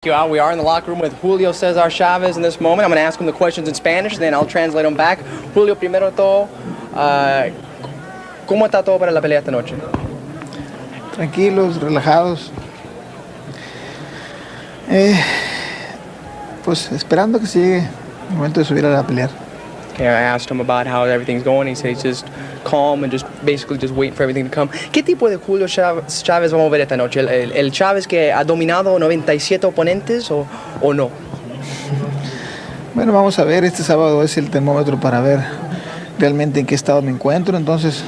We are in the locker room with Julio Cesar Chavez in this moment. I'm going to ask him the questions in Spanish, then I'll translate them back. Julio, primero de todo, ¿cómo está todo para la pelea esta noche? Tranquilos, relajados. Pues esperando que se llegue el momento de subir a pelear. Okay, I asked him about how everything's going. He said he's just calm and just basically just waiting for everything to come. ¿Qué tipo de Julio Chavez vamos a ver esta noche? ¿El Chavez que ha dominado 97 oponentes o no? Bueno, vamos a ver, este sábado es el termómetro para ver realmente en qué estado me encuentro. Entonces,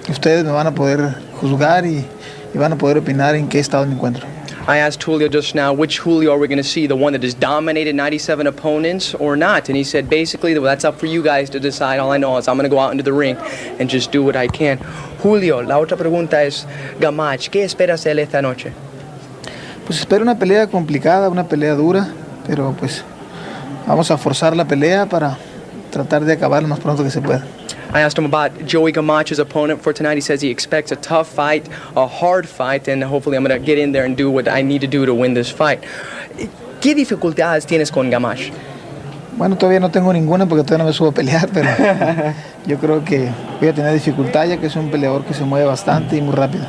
ustedes me van a poder juzgar y van a poder opinar en qué estado me encuentro. I asked Julio just now, which Julio are we going to see? The one that has dominated 97 opponents or not? And he said, basically, well, that's up for you guys to decide. All I know is I'm going to go out into the ring and just do what I can. Julio, la otra pregunta es, Gamache, ¿qué esperas de él esta noche? Pues espero una pelea complicada, una pelea dura, pero pues vamos a forzar la pelea para tratar de acabar lo más pronto que se pueda. I asked him about Joey Gamache's opponent for tonight. He says he expects a tough fight, a hard fight, and hopefully I'm going to get in there and do what I need to do to win this fight. ¿Qué dificultades tienes con Gamache? Bueno, todavía no tengo ninguna porque todavía no me subo a pelear, pero yo creo que voy a tener dificultad ya que es un peleador que se mueve bastante y muy rápido.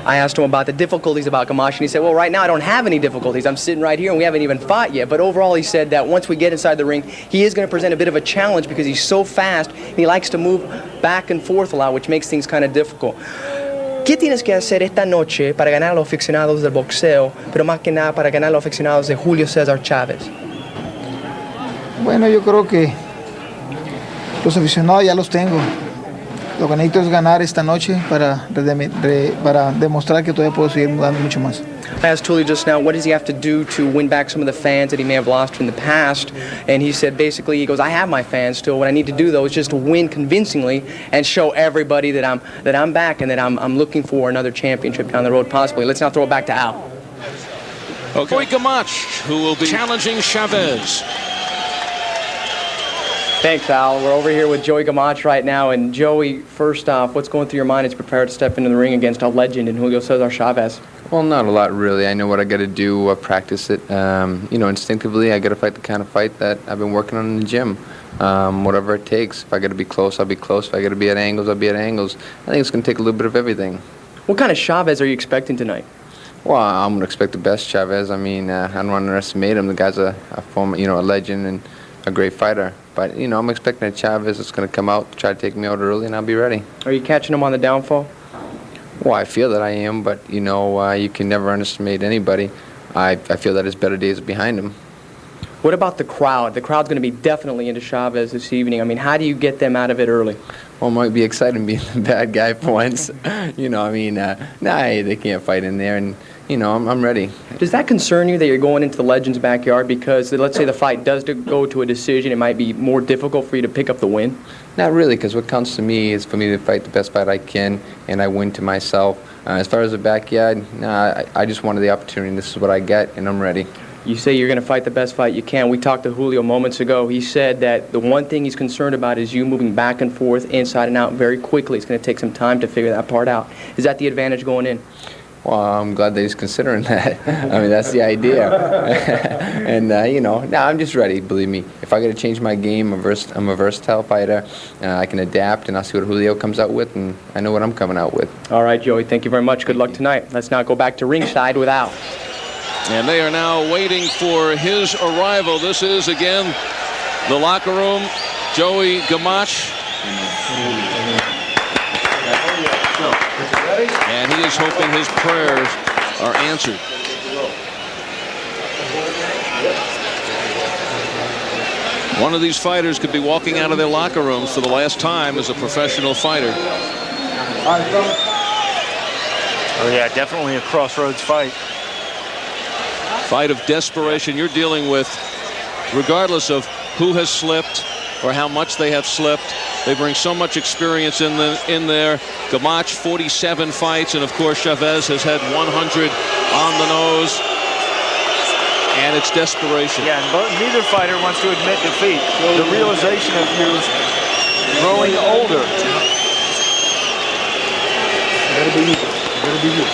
I asked him about the difficulties about Gamache, and he said, well, right now I don't have any difficulties. I'm sitting right here, and we haven't even fought yet. But overall, he said that once we get inside the ring, he is going to present a bit of a challenge because he's so fast, and he likes to move back and forth a lot, which makes things kind of difficult. ¿Qué tienes que hacer esta noche para ganar a los aficionados del boxeo, pero más que nada para ganar a los aficionados de Julio Cesar Chavez? Bueno, yo creo que los aficionados ya los tengo. Lo que necesito es ganar esta noche para demostrar que todavía puedo seguir dando mucho más. I asked Julio just now, what does he have to do to win back some of the fans that he may have lost in the past? And he said, basically, he goes, I have my fans still. What I need to do, though, is just to win convincingly and show everybody that I'm back and that I'm looking for another championship down the road, possibly. Let's now throw it back to Al. Okay. Gamache, who will be challenging Chavez. Thanks, Al. We're over here with Joey Gamache right now. And Joey, first off, what's going through your mind as you prepare to step into the ring against a legend in Julio Cesar Chavez? Well, not a lot, really. I know what I got to do, practice it. Instinctively, I got to fight the kind of fight that I've been working on in the gym. Whatever it takes. If I got to be close, I'll be close. If I got to be at angles, I'll be at angles. I think it's going to take a little bit of everything. What kind of Chavez are you expecting tonight? Well, I'm going to expect the best Chavez. I mean, I don't want to underestimate him. The guy's a former, a legend and a great fighter. But, I'm expecting a Chavez that's going to come out, try to take me out early, and I'll be ready. Are you catching him on the downfall? Well, I feel that I am, but, you can never underestimate anybody. I feel that his better days are behind him. What about the crowd? The crowd's going to be definitely into Chavez this evening. I mean, how do you get them out of it early? Well, it might be exciting being the bad guy for once. They can't fight in there, and, I'm ready. Does that concern you that you're going into the legend's backyard because, let's say the fight does go to a decision, it might be more difficult for you to pick up the win? Not really, because what counts to me is for me to fight the best fight I can, and I win to myself. As far as the backyard, I just wanted the opportunity, and this is what I get, and I'm ready. You say you're going to fight the best fight you can. We talked to Julio moments ago. He said that the one thing he's concerned about is you moving back and forth, inside and out very quickly. It's going to take some time to figure that part out. Is that the advantage going in? Well, I'm glad that he's considering that. I mean, that's the idea. And, I'm just ready, believe me. If I got to change my game, I'm a versatile fighter. I can adapt, and I'll see what Julio comes out with, and I know what I'm coming out with. All right, Joey, thank you very much. Good luck tonight. Let's now go back to ringside with Al. And they are now waiting for his arrival. This is, again, the locker room. Joey Gamache. And he is hoping his prayers are answered. One of these fighters could be walking out of their locker rooms for the last time as a professional fighter. Oh, yeah, definitely a crossroads fight. Fight of desperation you're dealing with, regardless of who has slipped or how much they have slipped. They bring so much experience in there. Gamache, 47 fights, and of course Chavez has had 100 on the nose. And it's desperation. Yeah, and neither fighter wants to admit defeat. The realization of you growing older. Better be you.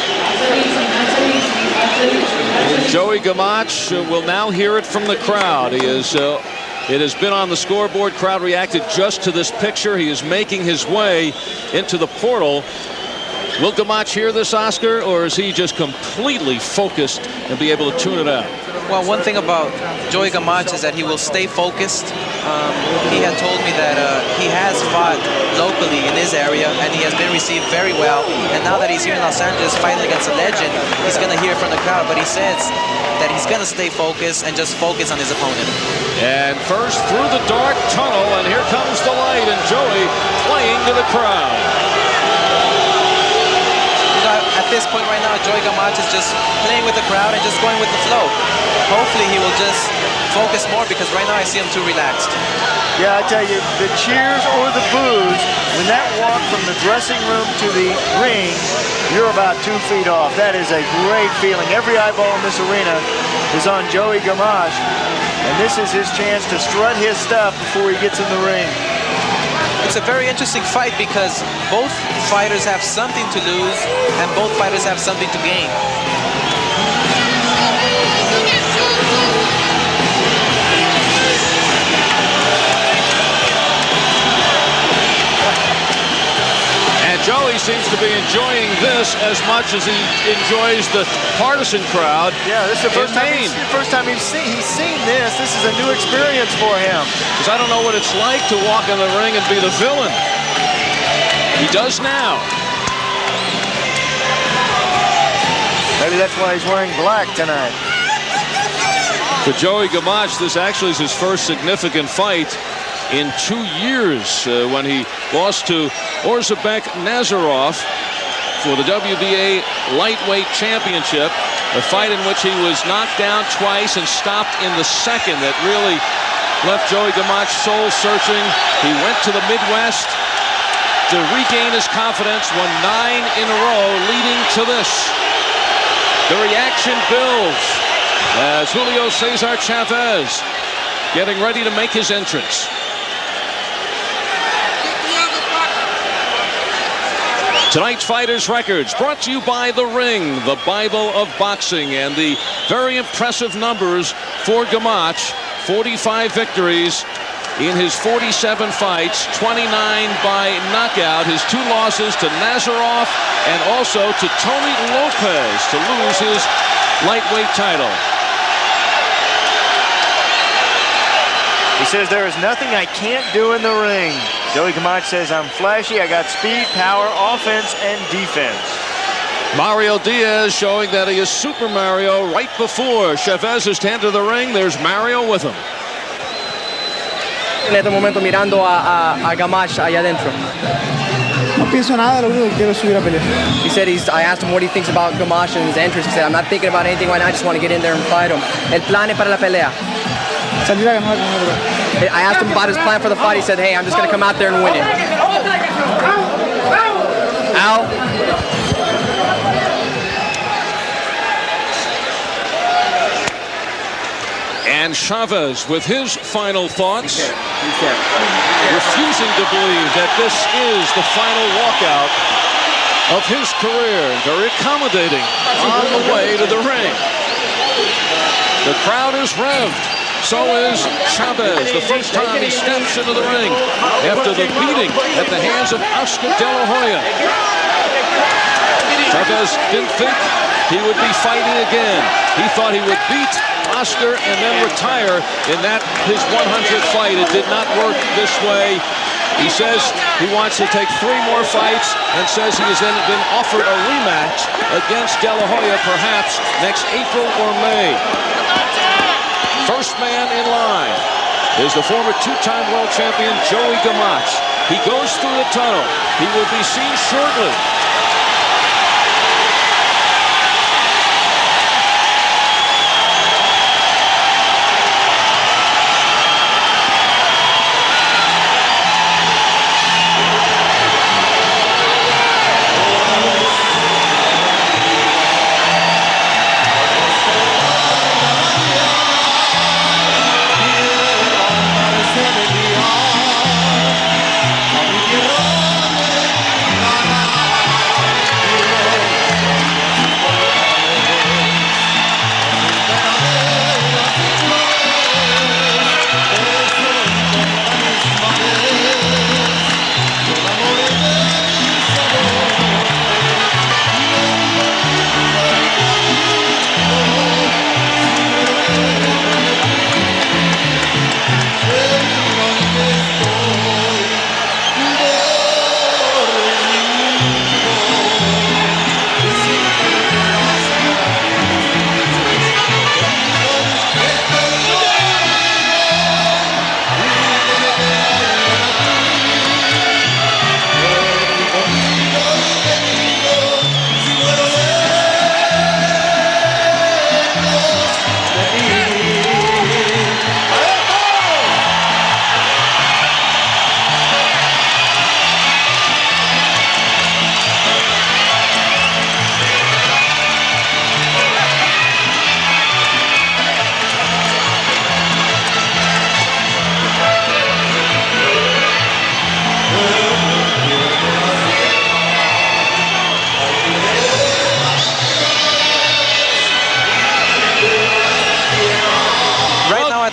Joey Gamache will now hear it from the crowd. He is. It has been on the scoreboard. Crowd reacted just to this picture. He is making his way into the portal. Will Gamache hear this, Oscar, or is he just completely focused and be able to tune it out? Well, one thing about Joey Gamache is that he will stay focused. He had told me that he has fought locally in his area, and he has been received very well. And now that he's here in Los Angeles fighting against a legend, he's going to hear from the crowd. But he says that he's going to stay focused and just focus on his opponent. And first through the dark tunnel, and here comes the light, and Joey playing to the crowd. At this point right now, Joey Gamache is just playing with the crowd and just going with the flow. Hopefully he will just focus more, because right now I see him too relaxed. Yeah, I tell you, the cheers or the boos, when that walk from the dressing room to the ring, you're about 2 feet off. That is a great feeling. Every eyeball in this arena is on Joey Gamache, and this is his chance to strut his stuff before he gets in the ring. It's a very interesting fight because both fighters have something to lose and both fighters have something to gain. And Joey seems to be enjoying this as much as he enjoys the partisan crowd. Yeah, this is the first time he's seen this. This is a new experience for him. Because I don't know what it's like to walk in the ring and be the villain. He does now. Maybe that's why he's wearing black tonight. For Joey Gamache, this actually is his first significant fight in 2 years when he lost to Orzabek Nazarov for the WBA lightweight championship, a fight in which he was knocked down twice and stopped in the second. That really left Joey Gamache soul searching. He went to the Midwest to regain his confidence, won 9 in a row leading to this. The reaction builds as Julio Cesar Chavez getting ready to make his entrance. Tonight's Fighters Records brought to you by The Ring, the Bible of boxing, and the very impressive numbers for Gamache. 45 victories in his 47 fights, 29 by knockout. His 2 losses to Nazarov and also to Tony Lopez to lose his lightweight title. He says there is nothing I can't do in the ring. Joey Gamache says I'm flashy, I got speed, power, offense, and defense. Mario Diaz showing that he is Super Mario right before Chavez is to enter the ring. There's Mario with him. En este momento mirando a Gamache allá adentro. No pienso nada, lo único que quiero es subir a pelear. He said I asked him what he thinks about Gamache and his entrance. He said, I'm not thinking about anything right now, I just want to get in there and fight him. El plan para la pelea. Salir a ganar con otro. I asked him about his plan for the fight. He said, hey, I'm just going to come out there and win it. Ow. And Chavez with his final thoughts, refusing to believe that this is the final walkout of his career. Very accommodating on the way to the ring. The crowd is revved. So is Chavez, the first time he steps into the ring after the beating at the hands of Oscar De La Hoya. Chavez didn't think he would be fighting again. He thought he would beat Oscar and then retire in that his 100th fight. It did not work this way. He says he wants to take 3 more fights and says he has then been offered a rematch against De La Hoya perhaps next April or May. First man in line is the former 2-time world champion Joey Gamache. He goes through the tunnel. He will be seen shortly.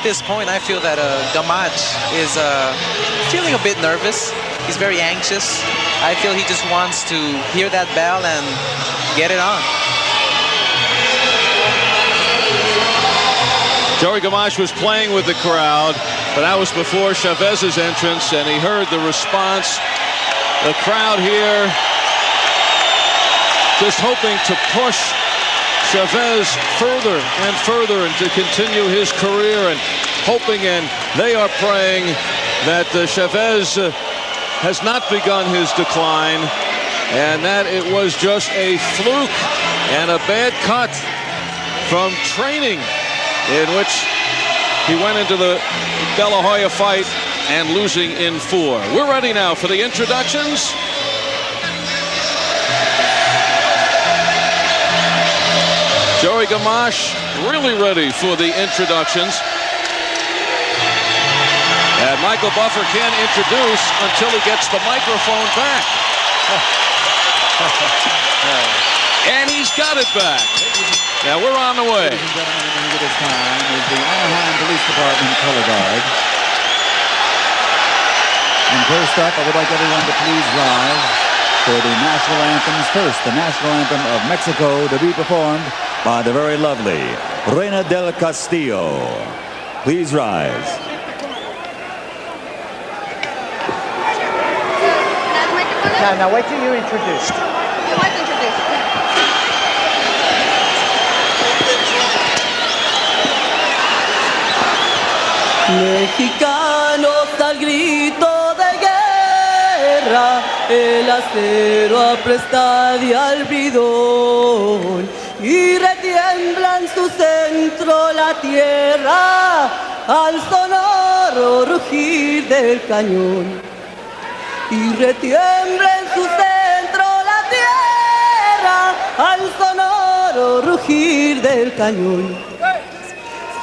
at this point, I feel that Gamache is feeling a bit nervous. He's very anxious. I feel he just wants to hear that bell and get it on. Joey Gamache was playing with the crowd, but that was before Chavez's entrance, and he heard the response. The crowd here just hoping to push Chavez further and further and to continue his career, and hoping, and they are praying that Chavez has not begun his decline, and that it was just a fluke and a bad cut from training, in which he went into the De La Hoya fight and losing in 4. We're ready now for the introductions. Joey Gamache really ready for the introductions. And Michael Buffer can't introduce until he gets the microphone back. And he's got it back. Now we're on the way. Ladies and gentlemen, the ring at this time is the Anaheim Police Department color guard. And first up, I would like everyone to please rise for the national anthems. First, the national anthem of Mexico, to be performed by the very lovely Reina del Castillo. Please rise. Now wait till you're introduced. Mexicanos al grito de guerra, el acero apresta y al bridón, y retiembla en su centro la tierra al sonoro rugir del cañón. Y retiembla en su centro la tierra al sonoro rugir del cañón.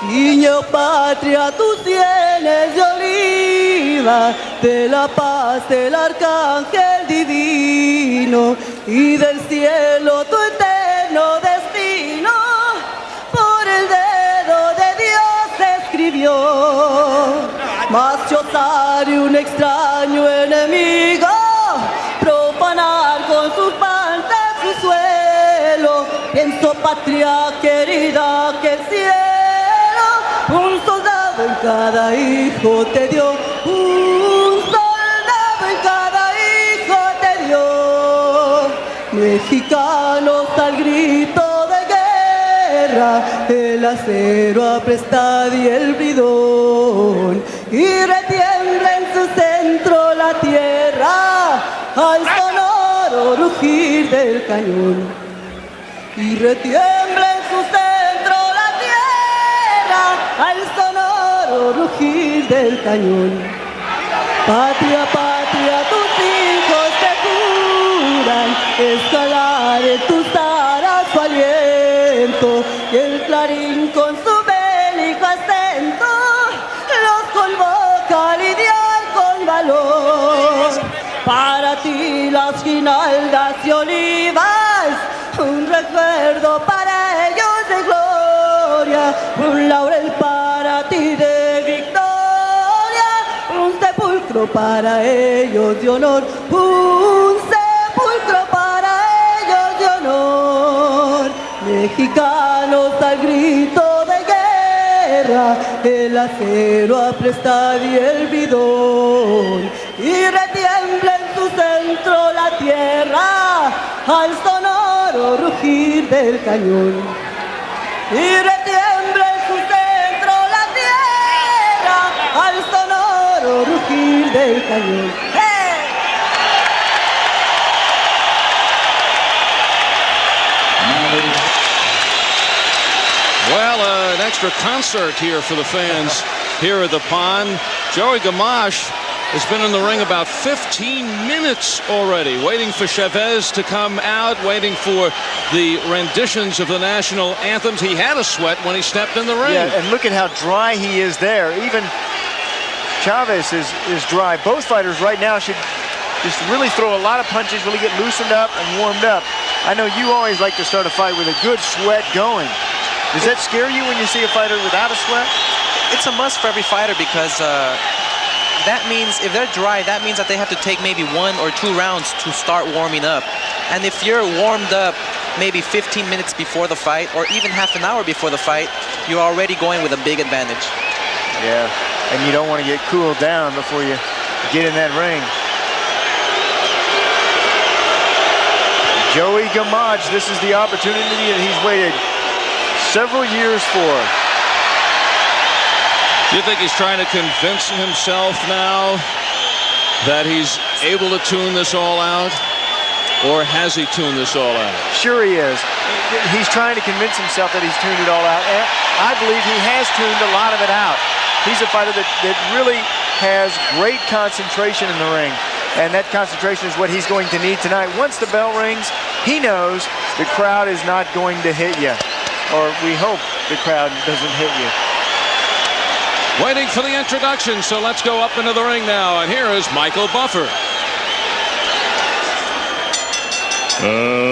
Niño patria, tus sienes de oliva, de la paz del arcángel divino, y del cielo tu eterno destino, por el dedo de Dios escribió. Mas yo osaré un extraño enemigo, profanar con sus pantas su suelo. Pienso, patria querida, que el cielo un soldado en cada hijo te dio, un soldado en cada hijo te dio. Mexicanos al grito de guerra, el acero apresta y el bridón, y retiembla en su centro la tierra al sonoro rugir del cañón. Y retiembla en su centro la tierra al sonoro rugir del cañón. Patria, patria, tus hijos te juran escalar en tus aras su aliento, y el clarín con su bélico acento los convoca a lidiar con valor. Para ti las guinaldas y olivas, un recuerdo para ellos de gloria, un laurel para ti de victoria, un sepulcro para ellos de honor, un sepulcro para ellos de honor. Mexicanos al grito de guerra, el acero apresta y el bridón, y retiembla en su centro la tierra al sonoro rugir del cañón. Y retiembla en su centro la tierra al sonoro rugir del cañón. Well, an extra concert here for the fans here at the pond. Joey Gamache has been in the ring about 15 minutes already, waiting for Chavez to come out, waiting for the renditions of the national anthems. He had a sweat when he stepped in the ring. Yeah, and look at how dry he is there. Even Chavez is dry. Both fighters right now should just really throw a lot of punches, really get loosened up and warmed up. I know you always like to start a fight with a good sweat going. Does that scare you when you see a fighter without a sweat? it's a must for every fighter because that means if they're dry, that means that they have to take maybe 1 or 2 rounds to start warming up. And if you're warmed up maybe 15 minutes before the fight or even half an hour before the fight, you're already going with a big advantage. Yeah, and you don't want to get cooled down before you get in that ring. Joey Gamache, this is the opportunity that he's waited several years for. Do you think he's trying to convince himself now that he's able to tune this all out? Or has he tuned this all out? Sure he is. He's trying to convince himself that he's tuned it all out. And I believe he has tuned a lot of it out. He's a fighter that really has great concentration in the ring. And that concentration is what he's going to need tonight. Once the bell rings, he knows the crowd is not going to hit you. Or we hope the crowd doesn't hit you. Waiting for the introduction, so let's go up into the ring now. And here is Michael Buffer.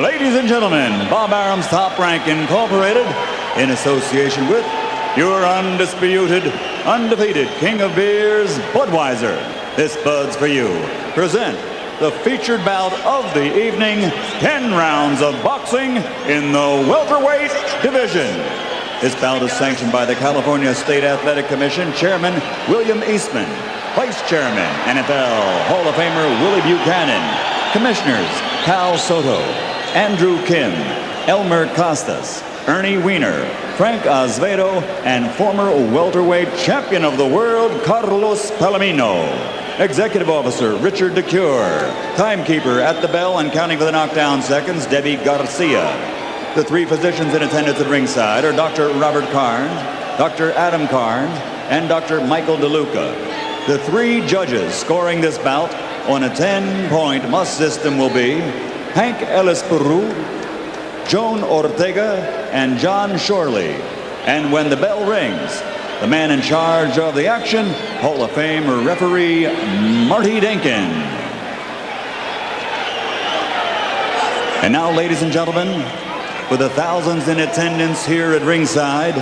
Ladies and gentlemen, Bob Arum's Top Rank Incorporated, in association with your undisputed, undefeated King of Beers, Budweiser. This Bud's for you. Present the featured bout of the evening, 10 rounds of boxing in the welterweight division. This bout is sanctioned by the California State Athletic Commission Chairman William Eastman, Vice Chairman NFL Hall of Famer Willie Buchanan, Commissioners Cal Soto, Andrew Kim, Elmer Costas, Ernie Weiner, Frank Azevedo, and former welterweight champion of the world Carlos Palomino. Executive Officer Richard DeCure. Timekeeper at the bell and counting for the knockdown seconds, Debbie Garcia. The 3 physicians in attendance at ringside are Dr. Robert Carnes, Dr. Adam Carnes, and Dr. Michael DeLuca. The 3 judges scoring this bout on a 10-point must system will be Hank Ellis-Peru, Joan Ortega, and John Shorley. And when the bell rings, the man in charge of the action, Hall of Fame referee Marty Denkin. And now, ladies and gentlemen, for the thousands in attendance here at ringside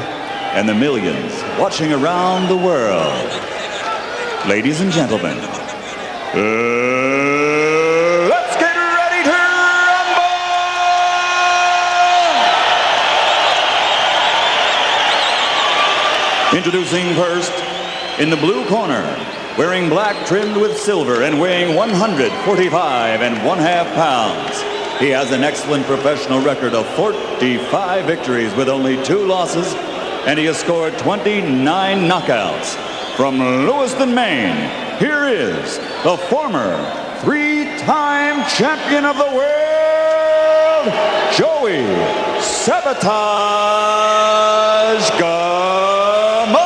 and the millions watching around the world, ladies and gentlemen, let's get ready to rumble! Introducing first, in the blue corner, wearing black trimmed with silver and weighing 145 1/2 pounds. He has an excellent professional record of 45 victories with only 2 losses, and he has scored 29 knockouts. From Lewiston, Maine, here is the former 3-time champion of the world, Joey Sabotage Gamache.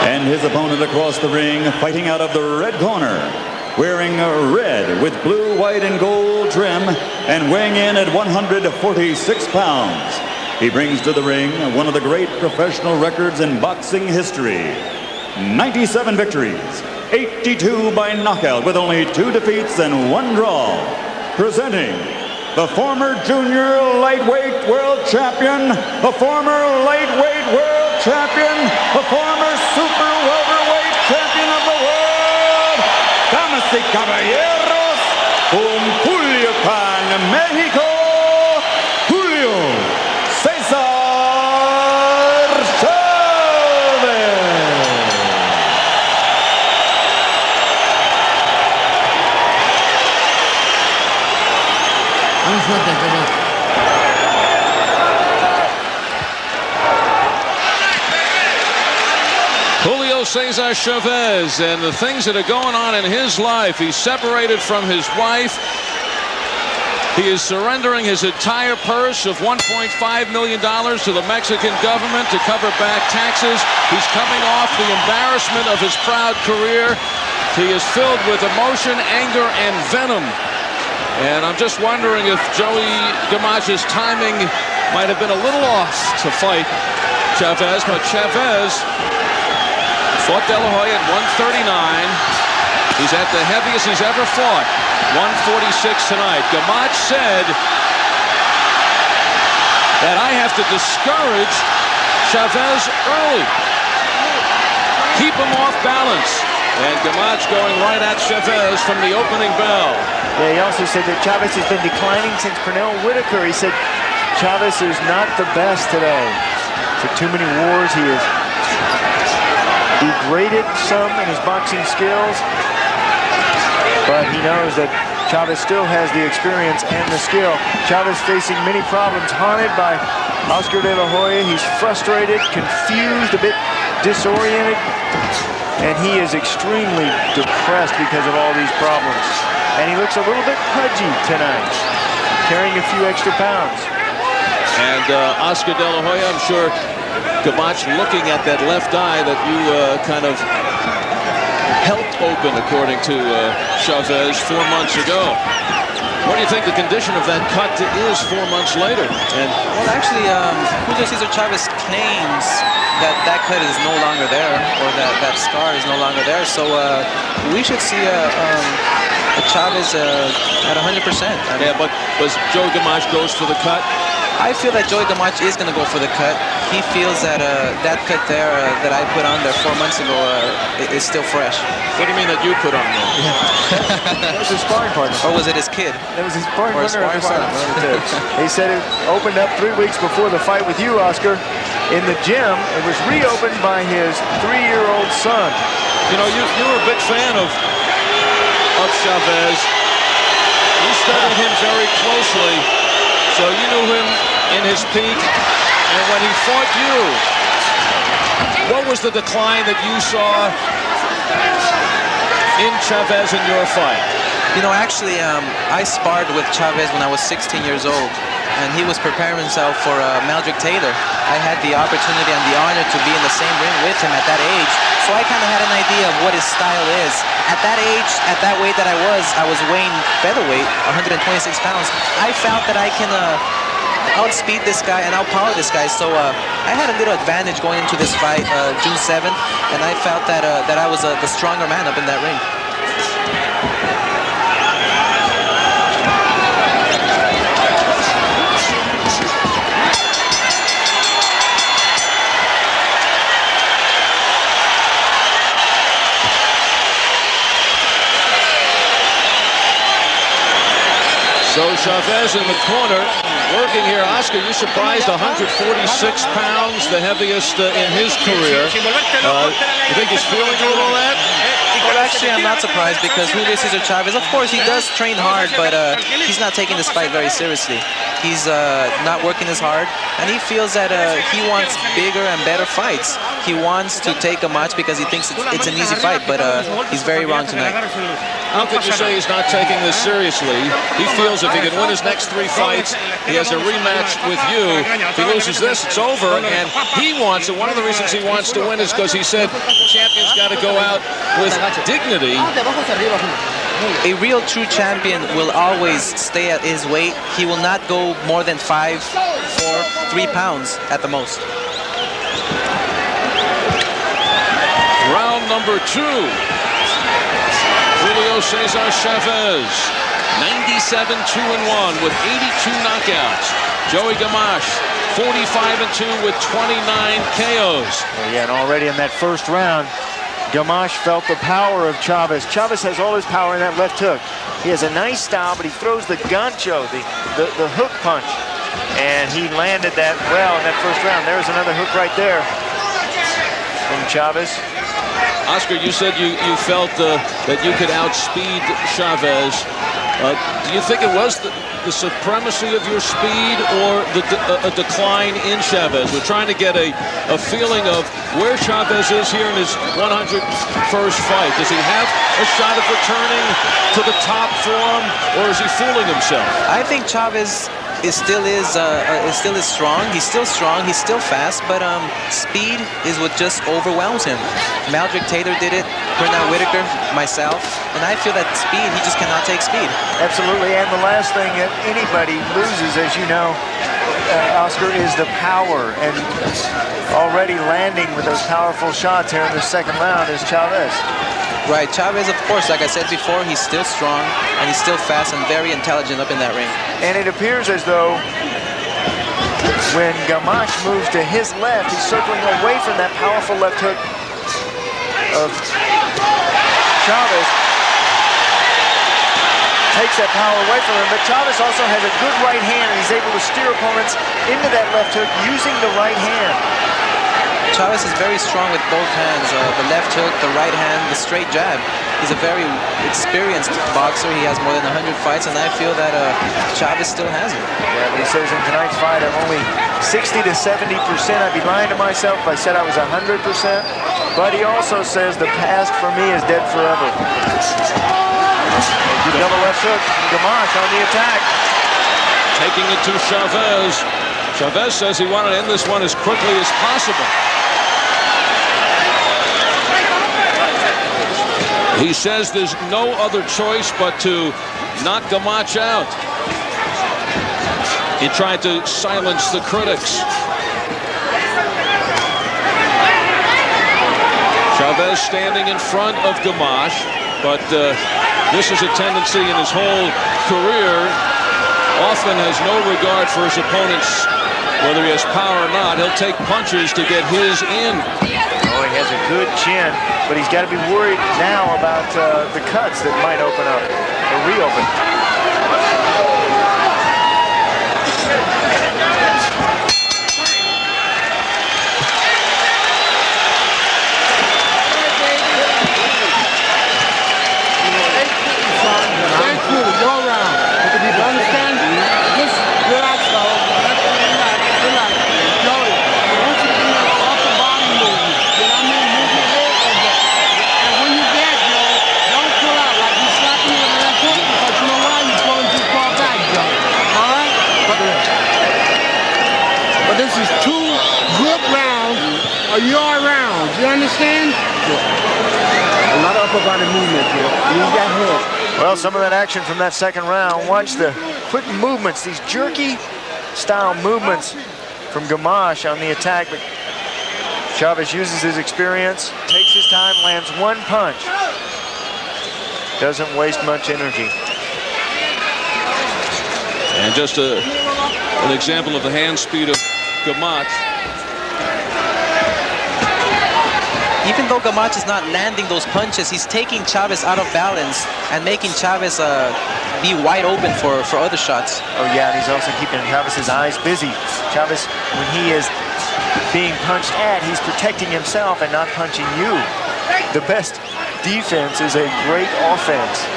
And his opponent across the ring, fighting out of the red corner, wearing red with blue, white, and gold trim, and weighing in at 146 pounds. He brings to the ring one of the great professional records in boxing history. 97 victories, 82 by knockout, with only 2 defeats and 1 draw. Presenting the former junior lightweight world champion, the former lightweight world champion, the former super welterweight champion of the world, damas y caballeros, from Culiacan, Mexico, Julio Cesar Chavez. Julio Cesar Chavez, and the things that are going on in his life. He's separated from his wife. He is surrendering his entire purse of $1.5 million to the Mexican government to cover back taxes. He's coming off the embarrassment of his proud career. He is filled with emotion, anger, and venom. And I'm just wondering if Joey Gamache's timing might have been a little off to fight Chavez, but Chavez fought De La Hoya at 139. He's at the heaviest he's ever fought, 146 tonight. Gamache said that I have to discourage Chavez early. Keep him off balance. And Gamache going right at Chavez from the opening bell. Yeah, he also said that Chavez has been declining since Pernell Whitaker. He said Chavez is not the best today. For too many wars, he has degraded some in his boxing skills. But he knows that Chavez still has the experience and the skill. Chavez facing many problems, haunted by Oscar De La Hoya. He's frustrated, confused, a bit disoriented. And he is extremely depressed because of all these problems. And he looks a little bit pudgy tonight, carrying a few extra pounds. And Oscar De La Hoya, I'm sure Gamache looking at that left eye that you kind of helped open, according to Chavez 4 months ago. What do you think the condition of that cut is 4 months later? And well, actually, Julio Cesar Chavez claims that that cut is no longer there, or that scar is no longer there. So we should see a Chavez at 100%. Yeah, but was Joey Gamache goes for the cut? I feel that Joey Gamache is going to go for the cut. He feels that that cut there that I put on there 4 months ago is still fresh. What do you mean that you put on there? That was his sparring partner. Or was it his kid? That was his sparring Or his partner. sparring partner. He said it opened up 3 weeks before the fight with you, Oscar, in the gym. It was reopened by his 3-year-old son. You know, you were a big fan of Chavez. You studied him very closely, so you knew him in his peak. And when he fought you, what was the decline that you saw in Chavez in your fight? You know, actually, I sparred with Chavez when I was 16 years old, and he was preparing himself for Maldrick Taylor. I had the opportunity and the honor to be in the same ring with him at that age, so I kind of had an idea of what his style is. At that age, at that weight that I was weighing featherweight, 126 pounds. I felt that I can outspeed this guy and outpower this guy, so I had a little advantage going into this fight June 7th, and I felt that I was the stronger man up in that ring. So Chavez in the corner, working here. Oscar, you surprised, 146 pounds, the heaviest in his career. You think he's feeling a little of that? Well, actually, I'm not surprised because Julio Cesar Chavez, of course, he does train hard, but he's not taking this fight very seriously. He's not working as hard, and he feels that he wants bigger and better fights. He wants to take a match because he thinks it's an easy fight, but he's very wrong tonight. How could you say he's not taking this seriously? He feels if he can win his next 3 fights, he has a rematch with you. If he loses this, it's over, and he wants it. One of the reasons he wants to win is because he said the champion's got to go out with dignity. A real true champion will always stay at his weight. He will not go more than 5, 4, 3 pounds at the most. Round number 2. Julio Cesar Chavez, 97-2-1 with 82 knockouts. Joey Gamache, 45-2 with 29 KOs. Yeah, and already in that first round, Gamache felt the power of Chavez. Chavez has all his power in that left hook. He has a nice style, but he throws the gancho, the hook punch. And he landed that well in that first round. There's another hook right there from Chavez. Oscar, you said you felt that you could outspeed Chavez. Do you think it was the supremacy of your speed or a decline in Chavez? We're trying to get a feeling of where Chavez is here in his 101st fight. Does he have a shot of returning to the top form, or is he fooling himself? I think Chavez still is strong. He's still strong. He's still fast, but speed is what just overwhelms him. Maldrick Taylor did it. Pernell Whitaker, myself, and I feel that speed. He just cannot take speed. Absolutely, and the last thing that anybody loses, as you know, Oscar, is the power. And already landing with those powerful shots here in the second round is Chavez. Right, Chavez, of course, like I said before, he's still strong and he's still fast and very intelligent up in that ring. And it appears as though When Gamache moves to his left, he's circling away from that powerful left hook of Chavez. Takes that power away from him, but Chavez also has a good right hand, and he's able to steer opponents into that left hook using the right hand. Chavez is very strong with both hands, the left hook, the right hand, the straight jab. He's a very experienced boxer. He has more than 100 fights, and I feel that Chavez still has it. Yeah, but he says in tonight's fight, I'm only 60 to 70%. I'd be lying to myself if I said I was 100%. But he also says the past for me is dead forever. Good double left hook. Gamache on the attack. Taking it to Chavez. Chavez says he wanted to end this one as quickly as possible. He says there's no other choice but to knock Gamache out. He tried to silence the critics. Chavez standing in front of Gamache, but this is a tendency in his whole career. Often has no regard for his opponents, whether he has power or not. He'll take punches to get his in. Oh, he has a good chin, but he's got to be worried now about the cuts that might open up or reopen. This is 2 good rounds, a yard round. You understand? A lot of upper body movement here. You got hooked. Well, some of that action from that second round. Watch the quick movements, these jerky style movements from Gamache on the attack. But Chavez uses his experience, takes his time, lands one punch. Doesn't waste much energy. And just an example of the hand speed of Gamache. Even though Gamache is not landing those punches, he's taking Chavez out of balance and making Chavez be wide open for other shots. Oh yeah, and he's also keeping Chavez's eyes busy. Chavez, when he is being punched at, he's protecting himself and not punching you. The best defense is a great offense.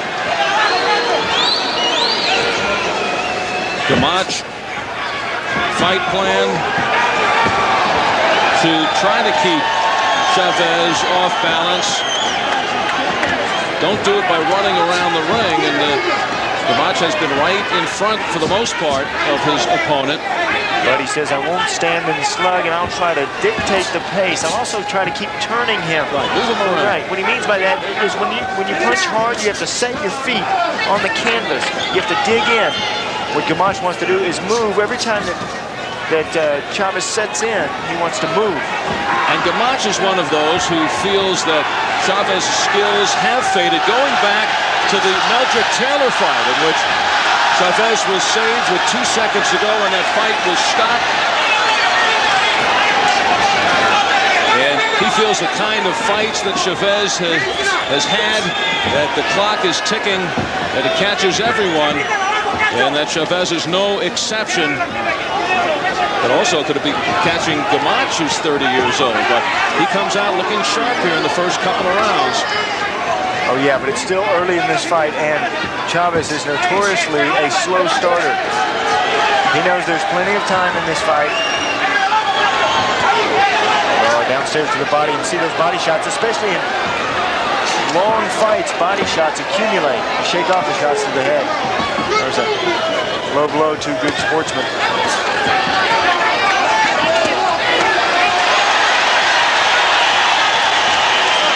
Gamache, fight plan to try to keep Chavez off balance. Don't do it by running around the ring, and Gamache has been right in front for the most part of his opponent. But he says, I won't stand in the slug, and I'll try to dictate the pace. I'll also try to keep turning him. Right, move him around. Right, what he means by that is when you punch hard, you have to set your feet on the canvas. You have to dig in. What Gamache wants to do is move every time that Chavez sets in. He wants to move. And Gamache is one of those who feels that Chavez's skills have faded, going back to the Meldrick Taylor fight, in which Chavez was saved with 2 seconds to go and that fight was stopped. And he feels the kind of fights that Chavez has had, that the clock is ticking, that it catches everyone, and that Chavez is no exception. But also could be catching Gamache, who's 30 years old. But he comes out looking sharp here in the first couple of rounds. Oh yeah, but it's still early in this fight, and Chavez is notoriously a slow starter. He knows there's plenty of time in this fight. Oh, downstairs to the body, and see those body shots, especially in long fights, body shots accumulate. You shake off the shots to the head. There's a low blow to good sportsman.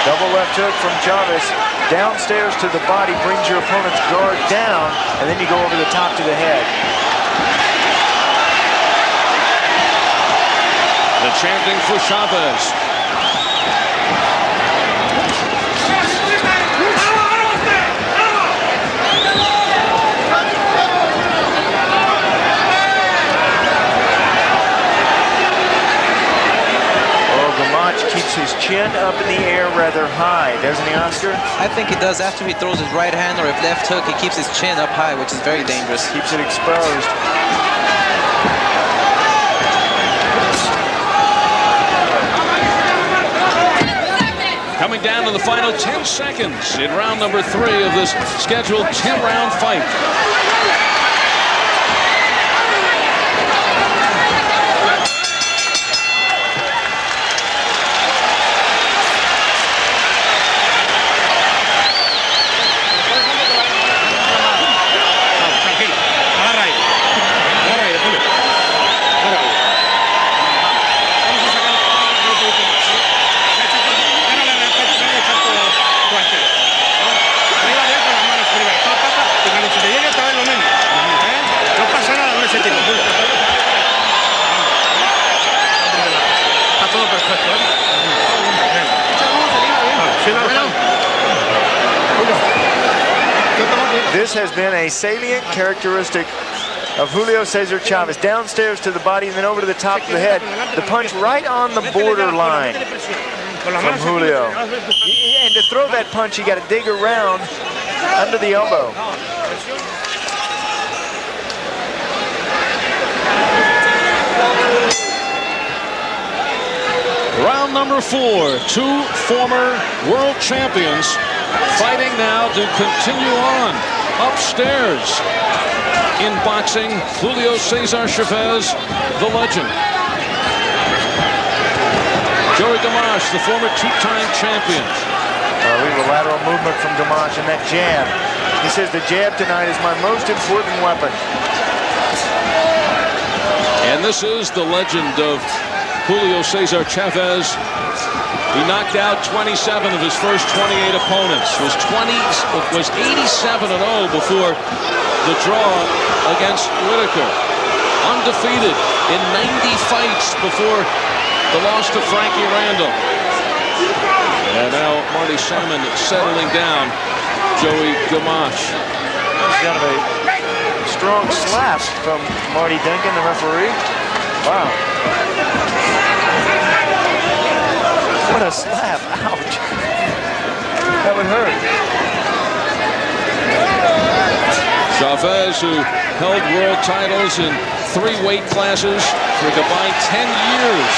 Double left hook from Chavez. Downstairs to the body brings your opponent's guard down, and then you go over the top to the head. The chanting for Chavez. chin up in the air rather high, doesn't he, Oscar? I think he does. After he throws his right hand or if left hook, he keeps his chin up high, which is very dangerous. Keeps it exposed. Coming down to the final 10 seconds in round number 3 of this scheduled 10-round fight. This has been a salient characteristic of Julio Cesar Chavez. Downstairs to the body and then over to the top of the head. The punch right on the borderline from Julio. And to throw that punch, you got to dig around under the elbow. Round number 4, 2 former world champions fighting now to continue on. Upstairs in boxing, Julio Cesar Chavez, the legend. Joey Gamache, the former 2-time champion. We have a lateral movement from Gamache and that jab. He says the jab tonight is my most important weapon. And this is the legend of Julio Cesar Chavez. He knocked out 27 of his first 28 opponents. Was 87-0 before the draw against Whitaker. Undefeated in 90 fights before the loss to Frankie Randall. And now Marty Salmon settling down Joey Gamache. Kind of a strong slap from Marty Duncan, the referee. Wow. What a slap. Ouch. That would hurt. Chavez, who held world titles in 3 weight classes for a combined 10 years.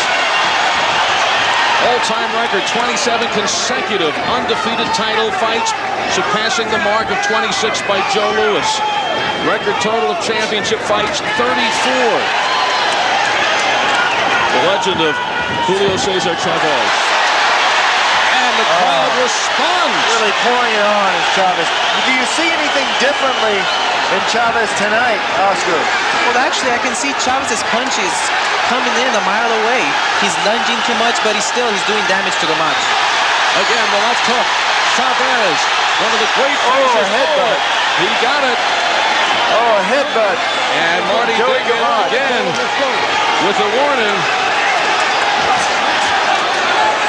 All-time record, 27 consecutive undefeated title fights, surpassing the mark of 26 by Joe Louis. Record total of championship fights, 34. The legend of Julio Cesar Chavez. And the crowd responds. Really pouring it on is Chavez. Do you see anything differently in Chavez tonight, Oscar? Well, actually, I can see Chavez's punches coming in a mile away. He's lunging too much, but he's doing damage to Gamache. Again, the left hook. Chavez, one of the great fighters. Oh, a headbutt. He got it. Oh, a headbutt. And Marty Duncan again with a warning.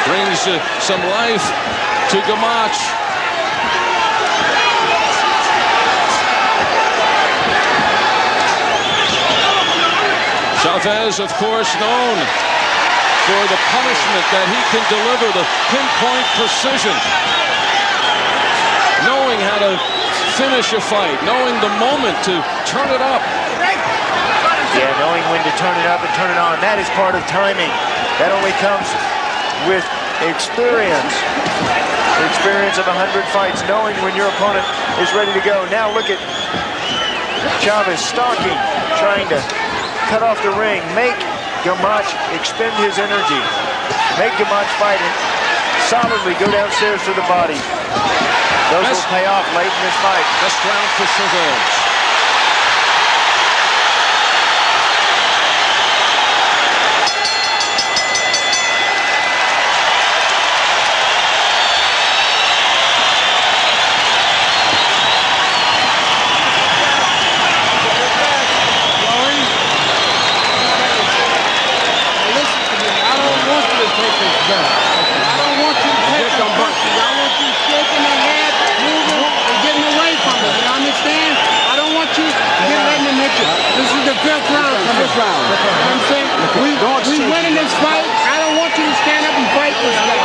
Brings some life to Gamache. Chavez, of course, known for the punishment that he can deliver, the pinpoint precision. Knowing how to finish a fight, knowing the moment to turn it up. Yeah, knowing when to turn it up and turn it on. That is part of timing. That only comes with experience. The experience of 100 fights, knowing when your opponent is ready to go. Now look at Chavez stalking, trying to cut off the ring, make Gamache expend his energy, make Gamache fight and solidly go downstairs to the body. Those will pay off late in this fight. Best round for Chavez. We winning this fight. I don't want you to stand up and fight this guy.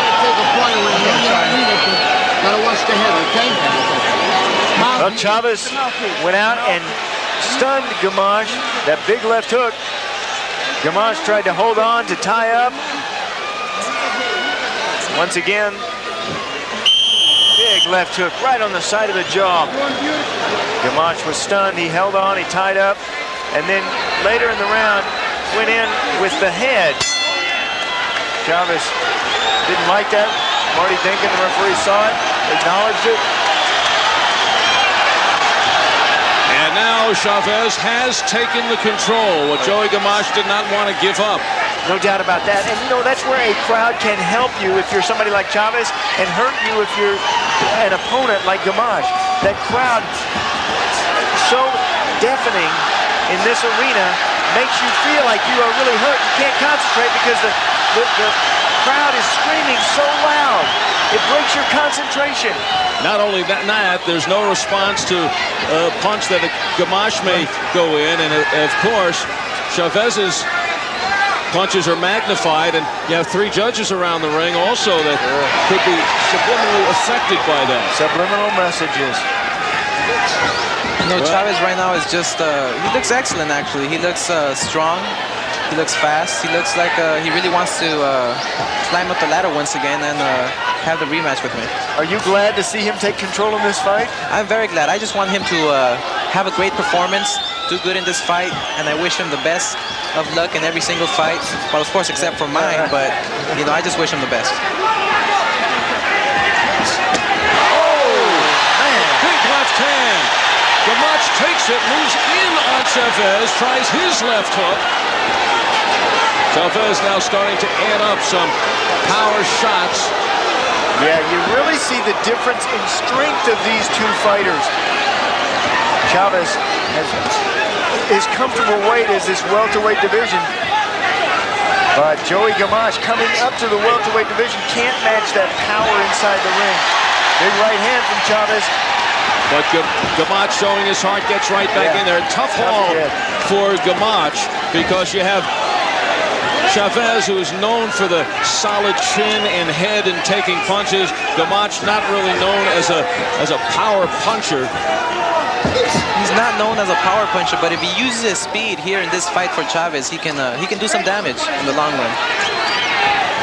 Gotta watch the head, okay? Well, Chavez went out and stunned Gamache. That big left hook. Gamache tried to hold on to tie up. Once again, big left hook right on the side of the jaw. Gamache was stunned. He held on, he tied up, and then later in the round went in with the head. Chavez didn't like that. Marty Dinkin, the referee, saw it, acknowledged it. And now Chavez has taken the control, what Joey Gamache did not want to give up. No doubt about that. And you know, that's where a crowd can help you if you're somebody like Chavez and hurt you if you're an opponent like Gamache. That crowd, so deafening in this arena, makes you feel like you are really hurt. You can't concentrate because the crowd is screaming so loud. It breaks your concentration. Not only that, there's no response to a punch that Gamache may go in, and of course, Chavez's punches are magnified, and you have 3 judges around the ring also that could be subliminally affected by that. Subliminal messages. You know, Chavez right now is just, he looks excellent actually. He looks strong, he looks fast, he looks like he really wants to climb up the ladder once again and have the rematch with me. Are you glad to see him take control in this fight? I'm very glad. I just want him to have a great performance, do good in this fight, and I wish him the best of luck in every single fight. Well, of course, except for mine, but, you know, I just wish him the best. Big left hand. Gamache takes it, moves in on Chavez, tries his left hook. Chavez now starting to add up some power shots. Yeah, you really see the difference in strength of these 2 fighters. Chavez has his comfortable weight is this welterweight division. But Joey Gamache coming up to the welterweight division can't match that power inside the ring. Big right hand from Chavez. But Gamache showing his heart, gets right back in there. Tough haul for Gamache because you have Chavez, who is known for the solid chin and head and taking punches. Gamache not really known as a power puncher. He's not known as a power puncher, but if he uses his speed here in this fight for Chavez, he can do some damage in the long run.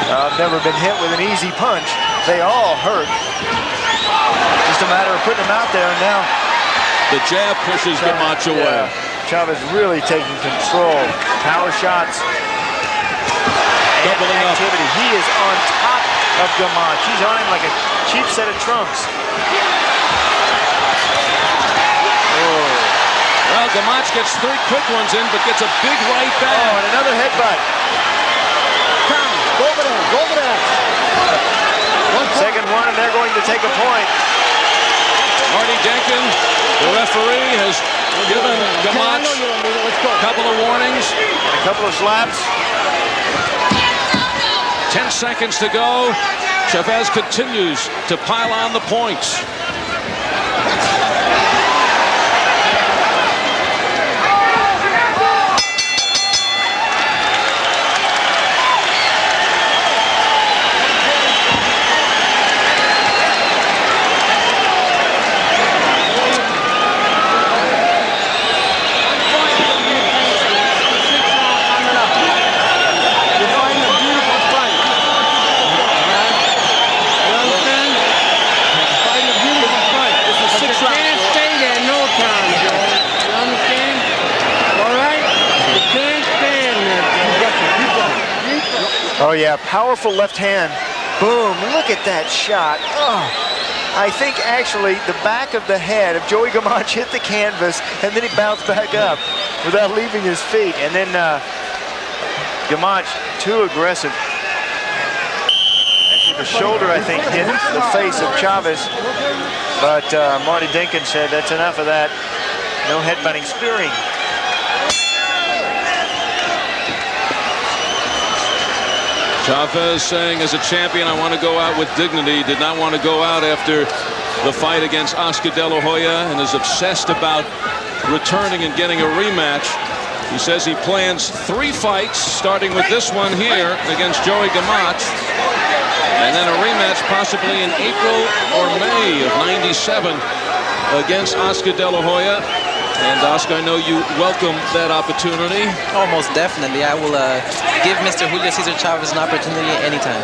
I've never been hit with an easy punch. They all hurt. Just a matter of putting them out there, and now the jab pushes Gamache away. Chavez really taking control. Power shots. Doubling activity. He is on top of Gamache. He's on him like a cheap set of trunks. Well, Gamache gets 3 quick ones in, but gets a big right back. Oh, and another headbutt. Go over there. Go over there. Second one, and they're going to take a point. Marty Dinkin, the referee, has given Gamache a couple of warnings. And a couple of slaps. 10 seconds to go. Chavez continues to pile on the points. Oh yeah, powerful left hand. Boom, look at that shot. Oh, I think actually the back of the head of Joey Gamache hit the canvas and then he bounced back up without leaving his feet. And then Gamache, too aggressive. Actually the shoulder, I think, hit the face of Chavez. But Marty Dinkin said that's enough of that. No headbutting, spearing. Chavez saying, as a champion, I want to go out with dignity. Did not want to go out after the fight against Oscar De La Hoya and is obsessed about returning and getting a rematch. He says he plans 3 fights, starting with this one here against Joey Gamache. And then a rematch possibly in April or May of '97 against Oscar De La Hoya. And Oscar, I know you welcome that opportunity. Almost definitely. I will give Mr. Julio Cesar Chavez an opportunity anytime.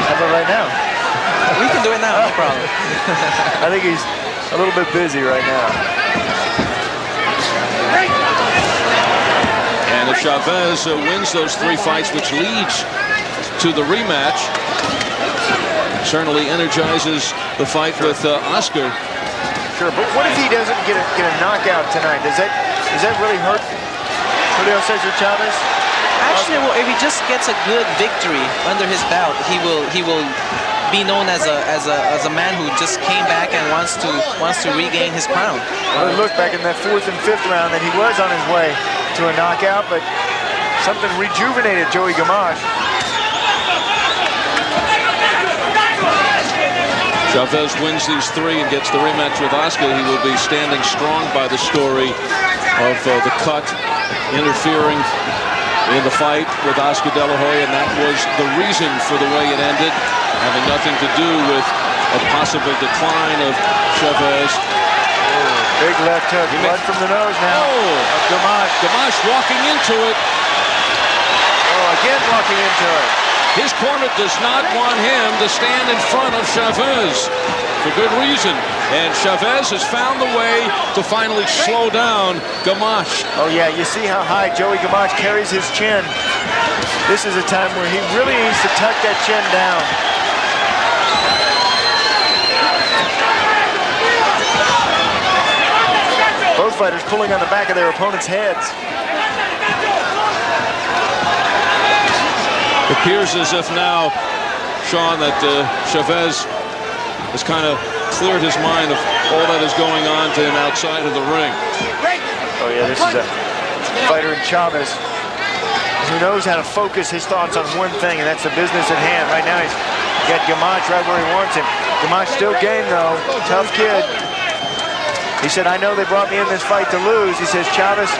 How about right now? We can do it now, no problem. I think he's a little bit busy right now. And if Chavez wins those 3 fights, which leads to the rematch, certainly energizes the fight with Oscar. Sure, but what if he doesn't get a knockout tonight? Does that really hurt Julio Cesar Chavez? Actually, well, if he just gets a good victory under his belt, he will be known as a man who just came back and wants to regain his crown. Well, look back in that 4th and 5th round that he was on his way to a knockout, but something rejuvenated Joey Gamache. Chavez wins these 3 and gets the rematch with Oscar. He will be standing strong by the story of the cut interfering in the fight with Oscar De La Hoya, and that was the reason for the way it ended, having nothing to do with a possible decline of Chavez. Big left hook, blood from the nose now. Gamache walking into it. Again walking into it. His corner does not want him to stand in front of Chavez for good reason. And Chavez has found the way to finally slow down Gamache. Oh, yeah, you see how high Joey Gamache carries his chin. This is a time where he really needs to tuck that chin down. Both fighters pulling on the back of their opponent's heads. It appears as if now, Sean, that Chavez has kind of cleared his mind of all that is going on to him outside of the ring. Oh yeah, this is a fighter in Chavez who knows how to focus his thoughts on one thing, and that's the business at hand. Right now he's got Gamache right where he wants him. Gamache still game though, tough kid. He said, I know they brought me in this fight to lose. He says, Chavez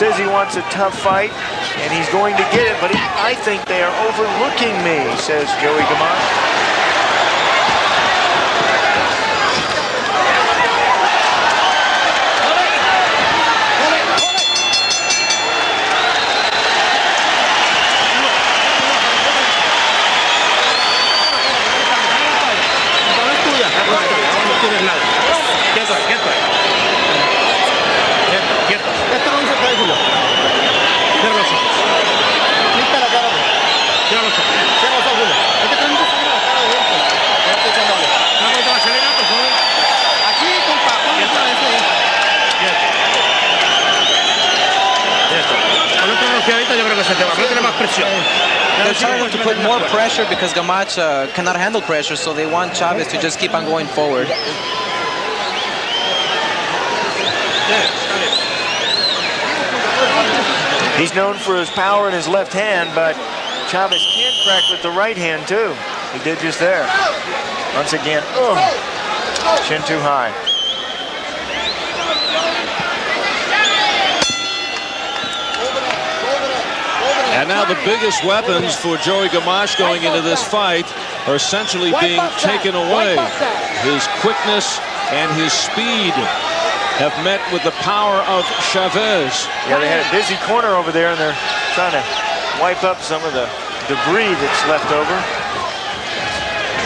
says he wants a tough fight, and he's going to get it, but I think they are overlooking me, says Joey Gamache. They're trying to put more pressure because Gamache cannot handle pressure, so they want Chavez to just keep on going forward. He's known for his power in his left hand, but Chavez can crack with the right hand too. He did just there. Once again, chin too high. And now the biggest weapons for Joey Gamache going into this fight are essentially being taken away. His quickness and his speed have met with the power of Chavez. Yeah, they had a busy corner over there, and they're trying to wipe up some of the debris that's left over.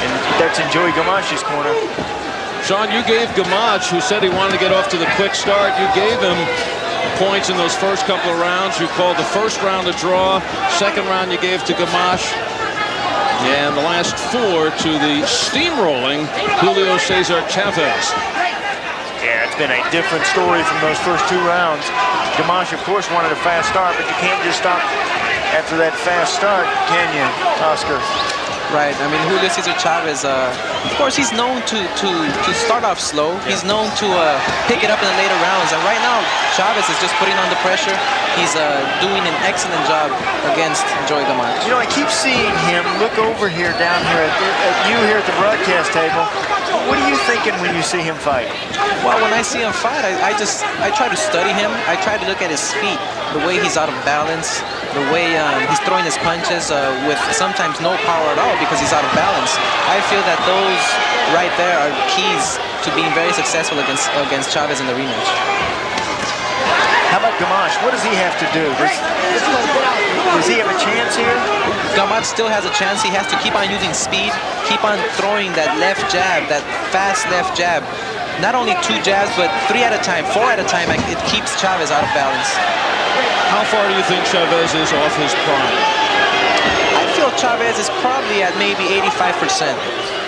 And that's in Joey Gamache's corner. Sean, you gave Gamache, who said he wanted to get off to the quick start, you gave him points in those first couple of rounds. You called the first round a draw. Second round you gave to Gamache. And the last 4 to the steamrolling Julio Cesar Chavez. Yeah, it's been a different story from those first 2 rounds. Gamache, of course, wanted a fast start, but you can't just stop after that fast start, can you, Oscar? Right. I mean, Julio Cesar Chavez, of course, he's known to start off slow. He's known to pick it up in the later rounds. And right now, Chavez is just putting on the pressure. He's doing an excellent job against Joey Gamache. You know, I keep seeing him look over here, down here at you here at the broadcast table. What are you thinking when you see him fight? Well, when I see him fight, I try to study him. I try to look at his feet, the way he's out of balance, the way he's throwing his punches with sometimes no power at all because he's out of balance. I feel that those right there are keys to being very successful against Chavez in the rematch. How about Gamache? What does he have to do? Does he have a chance here? Gamache still has a chance. He has to keep on using speed, keep on throwing that left jab, that fast left jab. Not only 2 jabs, but 3 at a time, 4 at a time. It keeps Chavez out of balance. How far do you think Chavez is off his prime? I feel Chavez is probably at maybe 85%.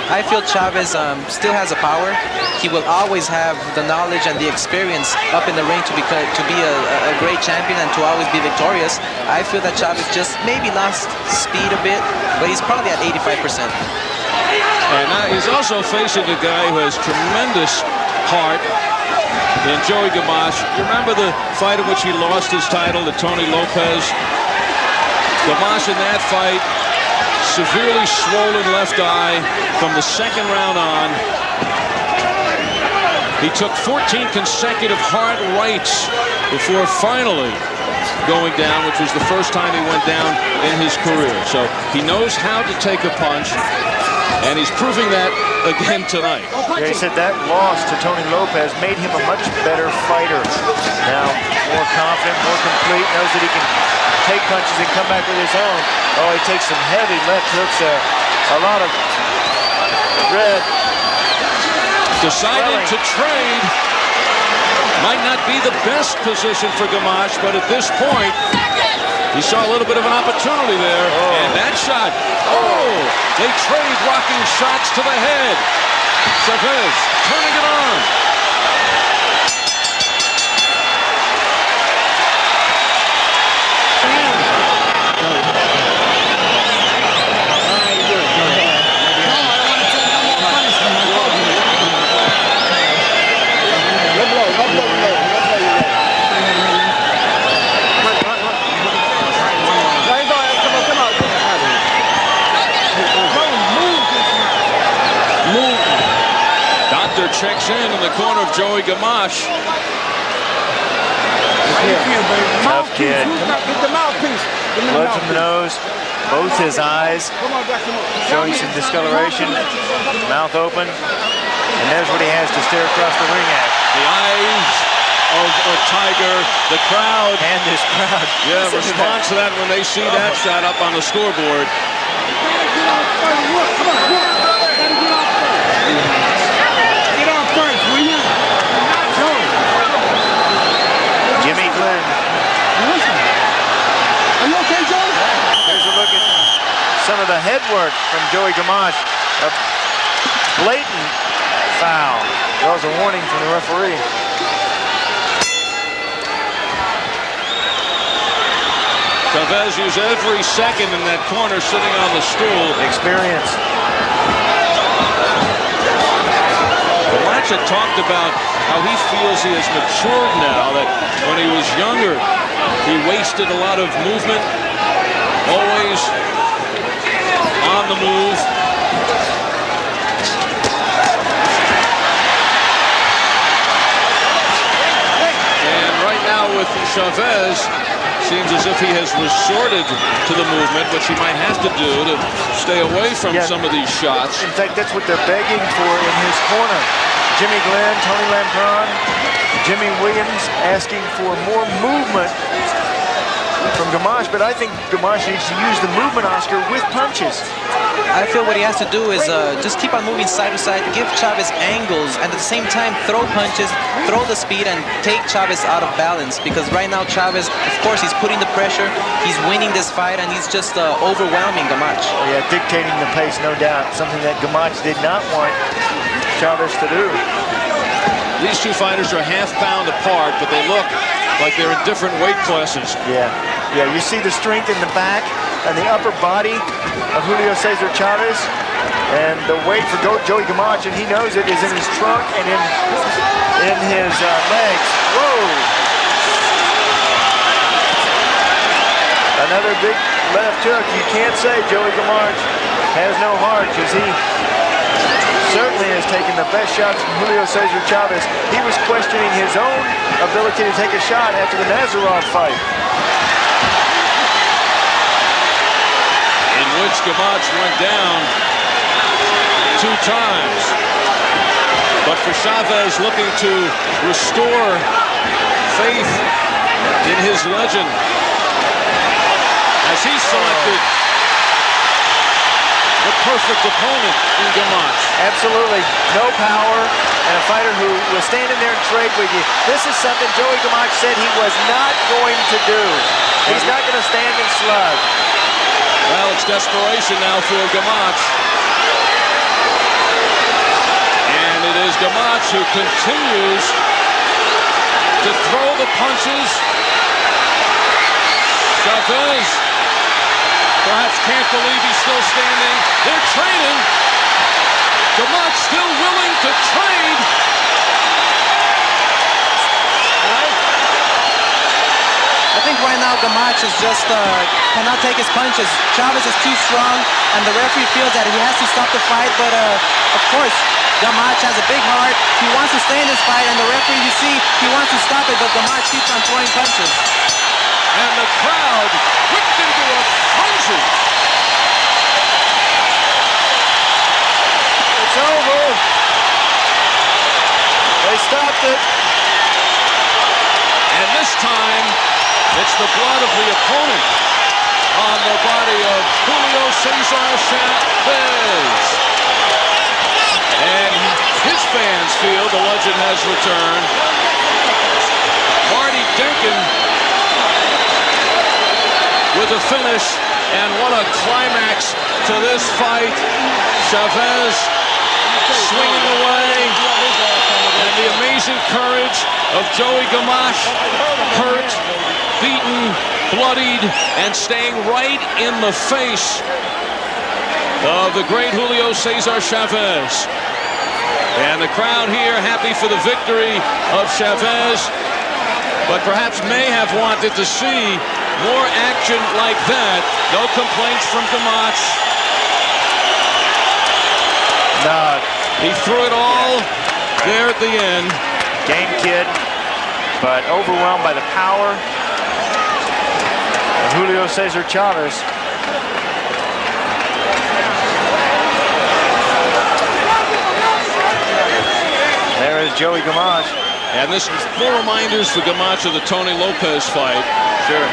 I feel Chavez still has the power. He will always have the knowledge and the experience up in the ring to be a great champion and to always be victorious. I feel that Chavez just maybe lost speed a bit, but he's probably at 85%. And now he's also facing a guy who has tremendous heart in Joey Gamache. You remember the fight in which he lost his title to Tony Lopez? Gamache in that fight, severely swollen left eye from the second round on. He took 14 consecutive hard rights before finally going down, which was the first time he went down in his career. So he knows how to take a punch, and he's proving that again tonight. Yeah, he said that loss to Tony Lopez made him a much better fighter. Now, more confident, more complete, knows that he can take punches and come back with his own. Oh, he takes some heavy left hooks, a lot of red. Decided to trade. Might not be the best position for Gamache, but at this point, he saw a little bit of an opportunity there. Oh. And that shot, they trade rocking shots to the head. Chavez turning it on. Checks in the corner of Joey Gamache. Tough kid. Blood from the nose, both his eyes, showing some discoloration, mouth open, and there's what he has to stare across the ring at. The eyes of a tiger, the crowd. And this crowd. Yeah, responds to that when they see that shot up on the scoreboard. Jimmy Glenn. Are you okay, Joe? Here's a look at some of the head work from Joey Gamache. A blatant foul. Draws a warning from the referee. Chavez used every second in that corner sitting on the stool. Experience. Gamache had talked about how he feels he has matured now, that when he was younger, he wasted a lot of movement, always on the move. And right now with Chavez, seems as if he has resorted to the movement, which he might have to do to stay away from some of these shots. In fact, that's what they're begging for in his corner. Jimmy Glenn, Tony Lampron, Jimmy Williams asking for more movement from Gamache, but I think Gamache needs to use the movement, Oscar, with punches. I feel what he has to do is just keep on moving side to side, give Chavez angles, and at the same time throw punches, throw the speed, and take Chavez out of balance. Because right now Chavez, of course, he's putting the pressure, he's winning this fight, and he's just overwhelming Gamache. Oh yeah, dictating the pace, no doubt. Something that Gamache did not want Chavez to do. These two fighters are half-pound apart, but they look like they're in different weight classes. Yeah, you see the strength in the back and the upper body of Julio Cesar Chavez, and the weight for Joey Gamache, and he knows it, is in his trunk and in his legs. Whoa! Another big left hook. You can't say Joey Gamache has no heart, because he certainly has taken the best shots from Julio Cesar Chavez. He was questioning his own ability to take a shot after the Nazarov fight. In which Gamache went down 2 times. But for Chavez, looking to restore faith in his legend, as he selected the perfect opponent in Gamache. Absolutely. No power, and a fighter who was standing there and trade with you. This is something Joey Gamache said he was not going to do. He's not going to stand and slug. Well, it's desperation now for Gamache. And it is Gamache who continues to throw the punches. Chavez perhaps can't believe he's still standing. They're trading. Gamache still willing to trade. I think right now Gamache is just cannot take his punches. Chavez is too strong, and the referee feels that he has to stop the fight. But of course, Gamache has a big heart. He wants to stay in this fight, and the referee, you see, he wants to stop it, but Gamache keeps on throwing punches. And the crowd whipped into a frenzy. It's over. They stopped it. And this time, it's the blood of the opponent on the body of Julio Cesar Chavez. And his fans feel the legend has returned. Marty Denkin with a finish, and what a climax to this fight. Chavez swinging away, and the amazing courage of Joey Gamache, hurt, beaten, bloodied, and staying right in the face of the great Julio Cesar Chavez. And the crowd here happy for the victory of Chavez, but perhaps may have wanted to see more action like that. No complaints from Gamache. No. He threw it all there at the end. Game kid, but overwhelmed by the power of Julio Cesar Chavez. There is Joey Gamache. And this is more reminders for Gamache of the Tony Lopez fight. Sure.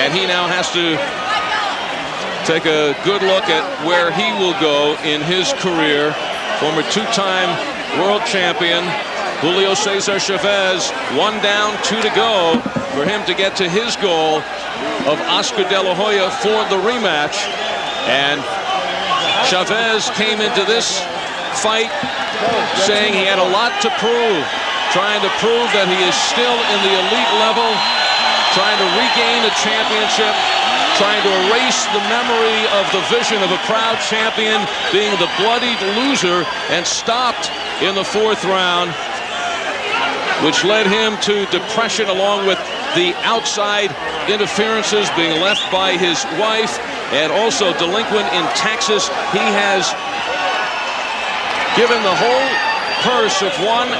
And he now has to take a good look at where he will go in his career. Former 2-time world champion Julio Cesar Chavez, 1 down, 2 to go for him to get to his goal of Oscar De La Hoya for the rematch. And Chavez came into this fight saying he had a lot to prove, trying to prove that he is still in the elite level, trying to regain a championship, trying to erase the memory of the vision of a proud champion being the bloodied loser, and stopped in the 4th round, which led him to depression, along with the outside interferences, being left by his wife, and also delinquent in taxes. He has given the whole purse of $1.5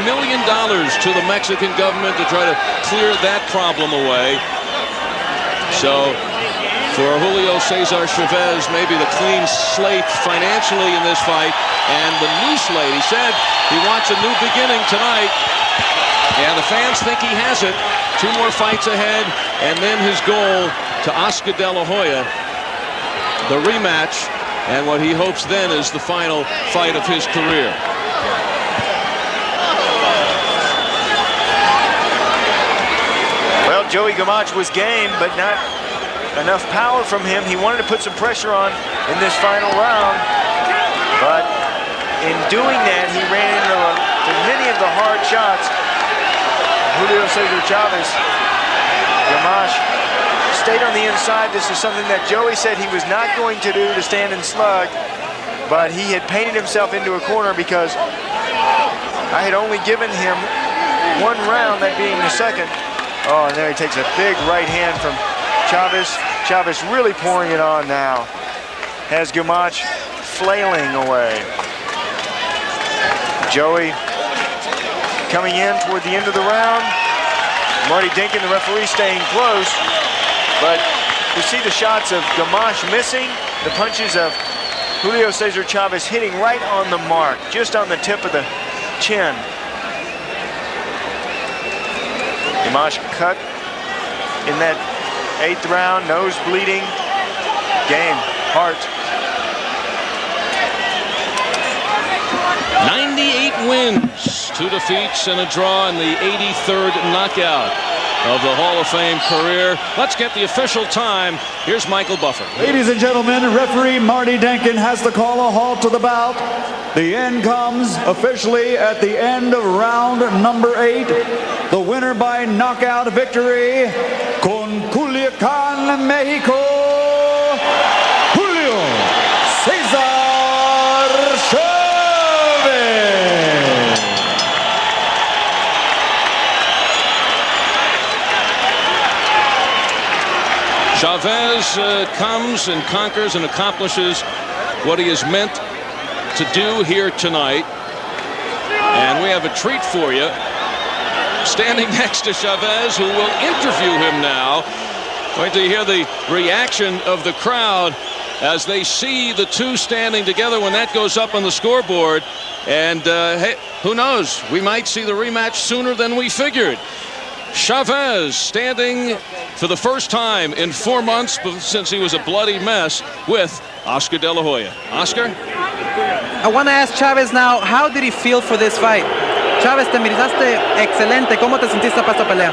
million to the Mexican government to try to clear that problem away. So for Julio Cesar Chavez, maybe the clean slate financially in this fight, and the new slate. He said he wants a new beginning tonight, and the fans think he has it. 2 more fights ahead, and then his goal to Oscar De La Hoya, the rematch, and what he hopes then is the final fight of his career. Well, Joey Gamache was game, but not enough power from him. He wanted to put some pressure on in this final round, but in doing that, he ran into many of the hard shots. Julio Cesar Chavez. Gamache stayed on the inside. This is something that Joey said he was not going to do, to stand and slug, but he had painted himself into a corner because I had only given him 1 round, that being the 2nd. Oh, and there he takes a big right hand from Chavez. Chavez really pouring it on now. Has Gamache flailing away. Joey coming in toward the end of the round. Marty Dinkin, the referee, staying close. But we see the shots of Gamache missing, the punches of Julio Cesar Chavez hitting right on the mark, just on the tip of the chin. Gamache cut in that 8th round, nose bleeding. Game, heart. 98 wins, 2 defeats and a draw in the 83rd knockout of the Hall of Fame career. Let's get the official time. Here's Michael Buffer. Ladies and gentlemen, referee Marty Dinkin has to call a halt to the bout. The end comes officially at the end of round number 8. The winner by knockout victory, con Culiacán, Mexico, Julio Cesar Chavez. Chavez comes and conquers and accomplishes what he is meant to do here tonight. And we have a treat for you. Standing next to Chavez, who will interview him now. Going to hear the reaction of the crowd as they see the two standing together when that goes up on the scoreboard. And hey, who knows? We might see the rematch sooner than we figured. Chavez standing for the first time in 4 months since he was a bloody mess with Oscar De La Hoya. Oscar? I want to ask Chavez now, how did he feel for this fight? Chavez, te miraste excelente. ¿Cómo te sentiste para esta pelea?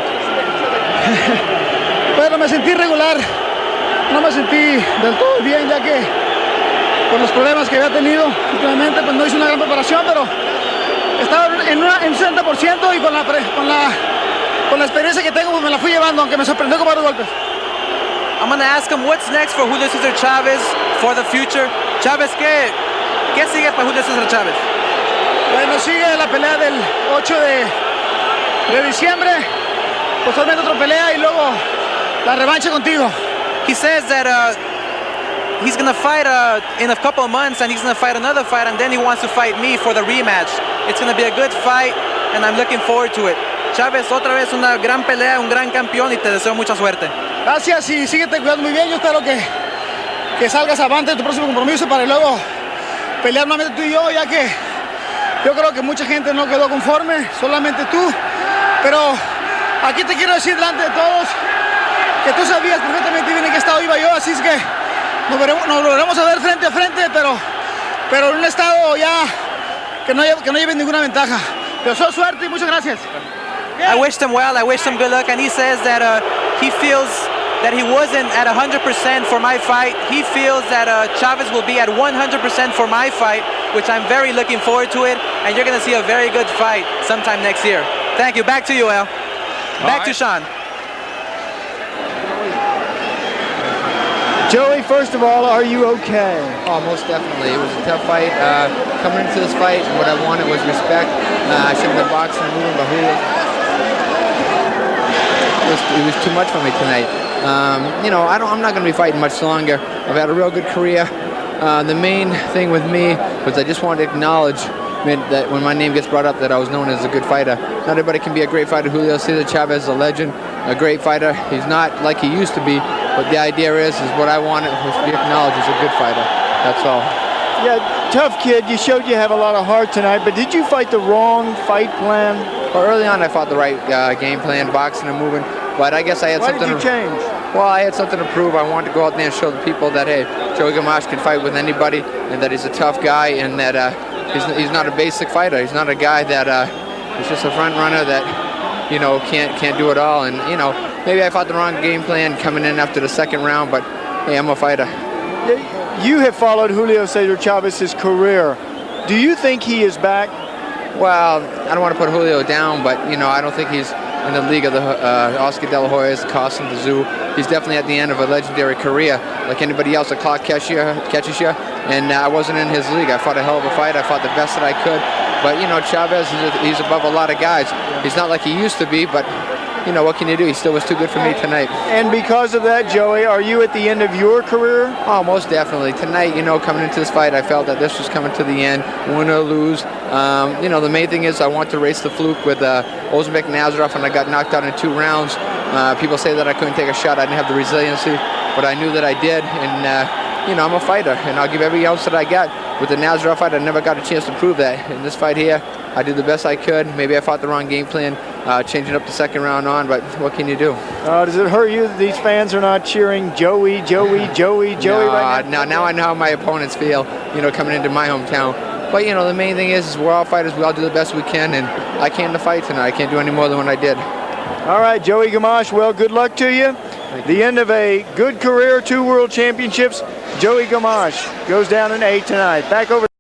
Bueno, me sentí regular. No me sentí del todo bien, ya que por los problemas que había tenido últimamente, pues no hice una gran preparación, pero estaba en un 60% y con la experiencia que tengo, pues me la fui llevando, aunque me sorprendió con varios golpes. I'm going to ask him what's next for Julio Cesar Chavez for the future. Chavez, ¿qué sigue para Julio Cesar Chavez? Bueno, sigue la pelea del 8 de diciembre, posteriormente otra pelea y luego la revancha contigo. He says that he's going to fight in a couple of months, and he's going to fight another fight, and then he wants to fight me for the rematch. It's going to be a good fight, and I'm looking forward to it. Chavez, otra vez una gran pelea, un gran campeón, y te deseo mucha suerte. Gracias y síguete cuidando muy bien. Yo espero que salgas avante de tu próximo compromiso para luego pelear nuevamente tú y yo, ya que yo creo que mucha gente no quedó conforme, solamente tú. Pero aquí te quiero decir delante de todos que tú sabías perfectamente bien en qué estado iba yo, así es que nos volveremos a ver frente a frente, pero en un estado ya que no lleven ninguna ventaja. Te deseo suerte y muchas gracias. I wished him well, I wished him good luck, and he says that he feels that he wasn't at 100% for my fight. He feels that Chavez will be at 100% for my fight, which I'm very looking forward to it, and you're going to see a very good fight sometime next year. Thank you. Back to you, Al. Back to Sean. Joey, first of all, are you okay? Oh, most definitely. It was a tough fight. Coming into this fight, what I wanted was respect. I should have been boxing and moving, but it was too much for me tonight. You know, I'm not going to be fighting much longer. I've had a real good career. The main thing with me was I just wanted to acknowledge that when my name gets brought up that I was known as a good fighter. Not everybody can be a great fighter. Julio Cesar Chavez is a legend, a great fighter. He's not like he used to be, but the idea is what I wanted was to be acknowledged as a good fighter. That's all. Yeah, tough kid. You showed you have a lot of heart tonight, but did you fight the wrong fight plan? Well, early on I fought the right game plan, boxing and moving, but I guess I had something. Why did you change? Well, I had something to prove. I wanted to go out there and show the people that, hey, Joey Gamache can fight with anybody, and that he's a tough guy, and that he's not a basic fighter. He's not a guy that is just a front runner that, you know, can't do it all. And you know, maybe I fought the wrong game plan coming in after the second round, but hey, I'm a fighter. You have followed Julio Cesar Chavez's career. Do you think he is back? Well, I don't want to put Julio down, but you know, I don't think he's in the league of the Oscar De La Hoya's, the Costin, the Zoo. He's definitely at the end of a legendary career, like anybody else. The clock catches you, and I wasn't in his league. I fought a hell of a fight. I fought the best that I could. But you know, Chavez, he's above a lot of guys. He's not like he used to be, but you know, what can you do? He still was too good for me tonight. And because of that, Joey, are you at the end of your career? Oh, most definitely. Tonight, you know, coming into this fight, I felt that this was coming to the end, win or lose. You know, the main thing is I want to race the fluke with Ozbek Nazarov, and I got knocked out in 2 rounds. People say that I couldn't take a shot. I didn't have the resiliency, but I knew that I did. And, you know, I'm a fighter, and I'll give every ounce that I got. With the Nazarov fight, I never got a chance to prove that. In this fight here, I did the best I could. Maybe I fought the wrong game plan, changing up the second round on, but what can you do? Does it hurt you that these fans are not cheering Joey, Joey, Joey, Joey right now? No, now I know how my opponents feel, you know, coming into my hometown. But, you know, the main thing is we're all fighters. We all do the best we can, and I came to fight tonight. I can't do any more than what I did. All right, Joey Gamache, well, good luck to you. The end of a good career, 2 world championships. Joey Gamache goes down in 8 tonight. Back over.